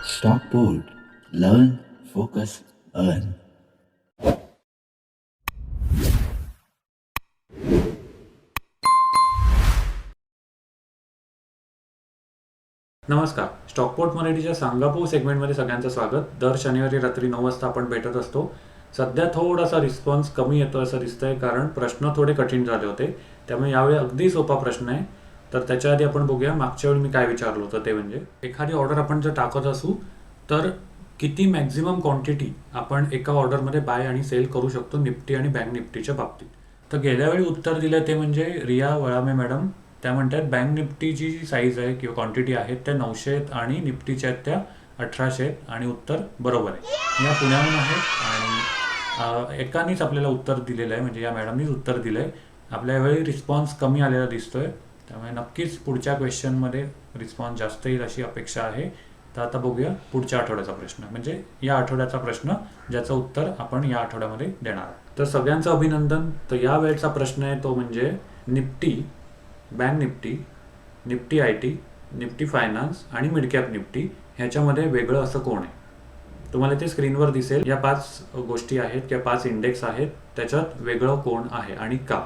Stockport. Learn, focus, earn. नमस्कार. Stockport मराठीच्या सांगापूर सेगमेंटमध्ये सगळ्यांचं स्वागत. दर शनिवारी रात्री 9 वाजता आपण भेटत असतो. सध्या थोडासा रिस्पॉन्स कमी येतो असं दिसतंय, कारण प्रश्न थोडे कठीण झाले होते. त्यामुळे यावेळी अगदी सोपा प्रश्न आहे. तर त्याच्या आधी आपण बघूया मागच्या वेळी मी काय विचारलं होतं ते म्हणजे एखादी ऑर्डर आपण जर टाकत असू तर किती मॅक्झिमम क्वांटिटी आपण एका ऑर्डरमध्ये बाय आणि सेल करू शकतो निफ्टी आणि बँक निफ्टीच्या बाबतीत. तर गेल्या वेळी उत्तर दिलं ते म्हणजे रिया वळामे मॅडम. त्या म्हणतात बँक निफ्टीची जी साईज आहे किंवा क्वांटिटी आहेत त्या 900 आहेत आणि निफ्टीच्या आहेत त्या 1800 आहेत आणि उत्तर बरोबर आहे. या पुण्याहून आहेत आणि एकानीच आपल्याला उत्तर दिलेलं आहे, म्हणजे या मॅडमनीच उत्तर दिलं आहे. आपल्या वेळी रिस्पॉन्स कमी आलेला दिसतोय, त्यामुळे नक्कीच पुढच्या क्वेश्चनमध्ये रिस्पॉन्स जास्त येईल अशी अपेक्षा आहे. तर आता बघूया पुढच्या आठवड्याचा प्रश्न, म्हणजे या आठवड्याचा प्रश्न ज्याचं उत्तर आपण या आठवड्यामध्ये देणार आहोत. तर सगळ्यांचं अभिनंदन. तर या वेळचा प्रश्न आहे तो म्हणजे Nifty, bank Nifty, Nifty I T, Nifty finance आणि मिड कॅप निफ्टी ह्याच्यामध्ये वेगळं असं कोण आहे. तुम्हाला ते स्क्रीनवर दिसेल. या 5 गोष्टी आहेत किंवा 5 इंडेक्स आहेत, त्याच्यात वेगळं कोण आहे आणि का.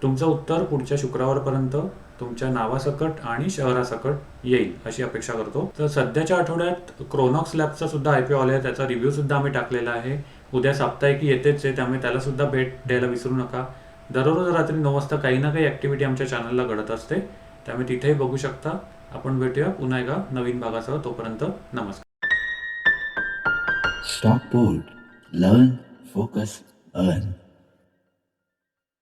तुमचं उत्तर पुढच्या शुक्रवारपर्यंत तुमच्या नावासकट आणि शहरासकट येईल अशी अपेक्षा करतो. तर सध्याच्या आठवड्यात क्रोनॉक्स लॅबचा सुद्धा IPO आला आहे, त्याचा रिव्ह्यू सुद्धा आम्ही टाकलेला आहे. उद्या साप्ताहिकी येतेच आहे, त्यामुळे त्याला सुद्धा भेट द्यायला विसरू नका. दररोज रात्री 9 वाजता काही ना काही ॲक्टिव्हिटी आमच्या चॅनलला घडत असते, त्यामुळे तिथेही बघू शकता. आपण भेटूया पुन्हा एका नवीन भागासह. तोपर्यंत नमस्कार. Stockport. Learn, focus, earn.